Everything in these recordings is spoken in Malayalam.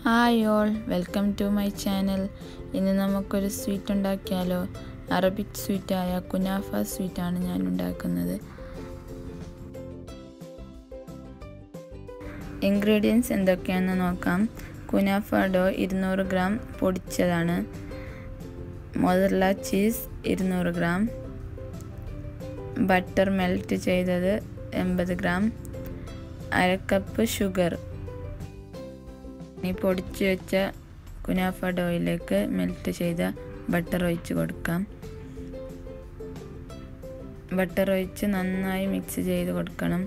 Hi all, welcome to my channel. ഇന്ന് നമുക്കൊരു സ്വീറ്റ് ഉണ്ടാക്കിയാലോ. അറബിക് സ്വീറ്റായ കുനാഫ സ്വീറ്റാണ് ഞാൻ ഉണ്ടാക്കുന്നത്. ഇൻഗ്രീഡിയൻസ് എന്തൊക്കെയാണെന്ന് നോക്കാം. കുനാഫ ഡോ 200 ഗ്രാം പൊടിച്ചതാണ്. Mozzarella cheese 200 gram, butter melt ചെയ്തത് 80 ഗ്രാം, 1/2 കപ്പ് ഷുഗർ. പൊടിച്ചു വെച്ച കുനാഫ ഡോയിലേക്ക് മെൽറ്റ് ചെയ്ത ബട്ടർ ഒഴിച്ച് കൊടുക്കാം. ബട്ടർ ഒഴിച്ച് നന്നായി മിക്സ് ചെയ്ത് കൊടുക്കണം.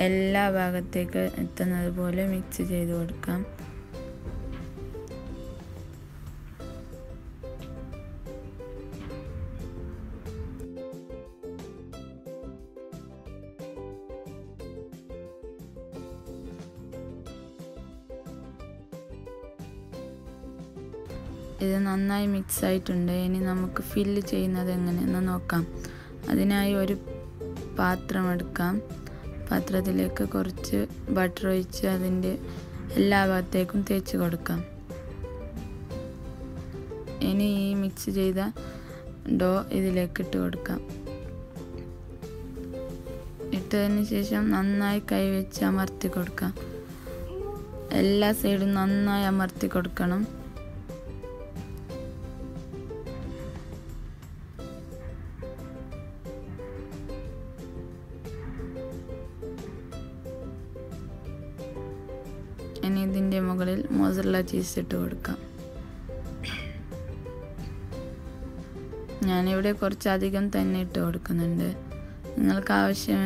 എല്ലാ ഭാഗത്തേക്ക് എത്തുന്നത് പോലെ മിക്സ് ചെയ്ത് കൊടുക്കാം. ഇത് നന്നായി മിക്സ് ആയിട്ടുണ്ട്. ഇനി നമുക്ക് ഫില്ല് ചെയ്യുന്നത് എങ്ങനെയെന്ന് നോക്കാം. അതിനായി ഒരു പാത്രം എടുക്കാം. പാത്രത്തിലേക്ക് കുറച്ച് ബട്ടർ ഒഴിച്ച് അതിൻ്റെ എല്ലാ ഭാഗത്തേക്കും തേച്ച് കൊടുക്കാം. ഇനി ഈ മിക്സ് ചെയ്ത ഡോ ഇതിലേക്ക് ഇട്ട് കൊടുക്കാം. ഇട്ടതിന് ശേഷം നന്നായി കൈവച്ച് അമർത്തി കൊടുക്കാം. എല്ലാ സൈഡും നന്നായി അമർത്തി കൊടുക്കണം. ഇനി ഇതിൻ്റെ മുകളിൽ മൊസറല്ല ചീസ് ഇട്ട് കൊടുക്കാം. ഞാനിവിടെ കുറച്ചധികം തന്നെ ഇട്ട് കൊടുക്കുന്നുണ്ട്. നിങ്ങൾക്ക് ആവശ്യം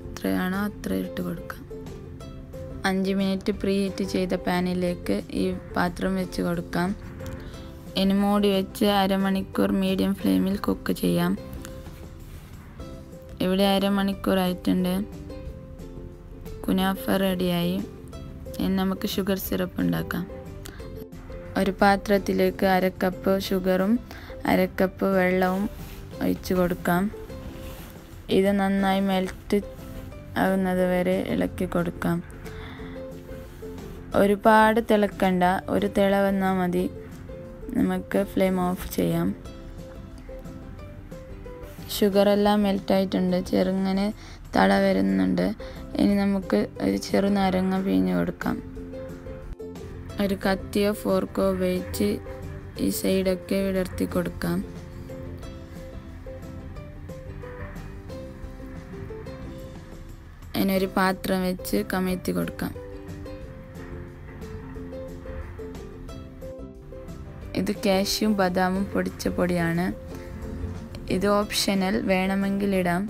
എത്രയാണോ അത്ര ഇട്ട് കൊടുക്കാം. 5 മിനിറ്റ് പ്രീ ഹീറ്റ് ചെയ്ത പാനിലേക്ക് ഈ പാത്രം വെച്ച് കൊടുക്കാം. ഇനി മൂടി വെച്ച് 1/2 മണിക്കൂർ മീഡിയം ഫ്ലെയിമിൽ കുക്ക് ചെയ്യാം. ഇവിടെ 1/2 മണിക്കൂർ ആയിട്ടുണ്ട്. കുനാഫ റെഡിയായി. ഇനി നമുക്ക് ഷുഗർ സിറപ്പ് ഉണ്ടാക്കാം. ഒരു പാത്രത്തിലേക്ക് 1/2 കപ്പ് ഷുഗറും 1/2 കപ്പ് വെള്ളവും ഒഴിച്ച് കൊടുക്കാം. ഇത് നന്നായി മെൽറ്റ് ആകുന്നത് വരെ ഇളക്കി കൊടുക്കാം. ഒരുപാട് തിളക്കണ്ട, ഒരു തിള വന്നാൽ മതി. നമുക്ക് ഫ്ലെയിം ഓഫ് ചെയ്യാം. ഷുഗറെല്ലാം മെൽറ്റായിട്ടുണ്ട്. ചെറുങ്ങനെ തള വരുന്നുണ്ട്. ഇനി നമുക്ക് ഒരു ചെറുനാരങ്ങ പിഴിഞ്ഞ് കൊടുക്കാം. ഒരു കത്തിയോ ഫോർക്കോ ഉപയോഗിച്ച് ഈ സൈഡൊക്കെ വിടർത്തി കൊടുക്കാം. അതിനൊരു പാത്രം വെച്ച് കമഴ്ത്തി കൊടുക്കാം. ഇത് കാഷ്യും ബദാമും പൊടിച്ച പൊടിയാണ്. ഇത് ഓപ്ഷണൽ, വേണമെങ്കിൽ ഇടാം.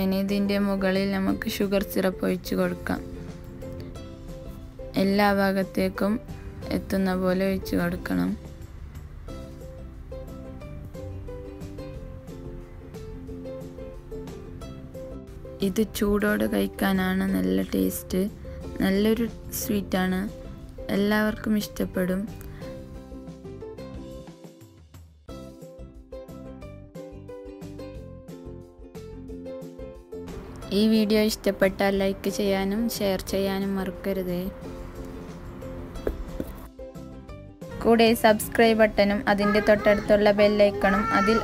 ഇനി ഇതിൻ്റെ മുകളിൽ നമുക്ക് ഷുഗർ സിറപ്പ് ഒഴിച്ച് കൊടുക്കാം. എല്ലാ ഭാഗത്തേക്കും എത്തുന്ന പോലെ ഒഴിച്ച് കൊടുക്കണം. ഇത് ചൂടോടെ കഴിക്കാനാണ് നല്ല ടേസ്റ്റ്. നല്ലൊരു സ്വീറ്റാണ്. എല്ലാവർക്കും ഇഷ്ടപ്പെടും. ഈ വീഡിയോ ഇഷ്ടപ്പെട്ടാൽ ലൈക്ക് ചെയ്യാനും ഷെയർ ചെയ്യാനും മറക്കരുത്. കൂടെ സബ്സ്ക്രൈബ് ബട്ടണും അതിൻ്റെ തൊട്ടടുത്തുള്ള ബെല്ലൈക്കണും അതിൽ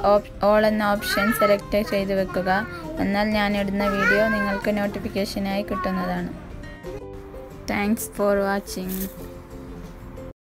ഓൾ എന്ന ഓപ്ഷൻ സെലക്ട് ചെയ്ത് വെക്കുക. എന്നാൽ ഞാനിടുന്ന വീഡിയോ നിങ്ങൾക്ക് നോട്ടിഫിക്കേഷനായി കിട്ടുന്നതാണ്. Thanks for watching.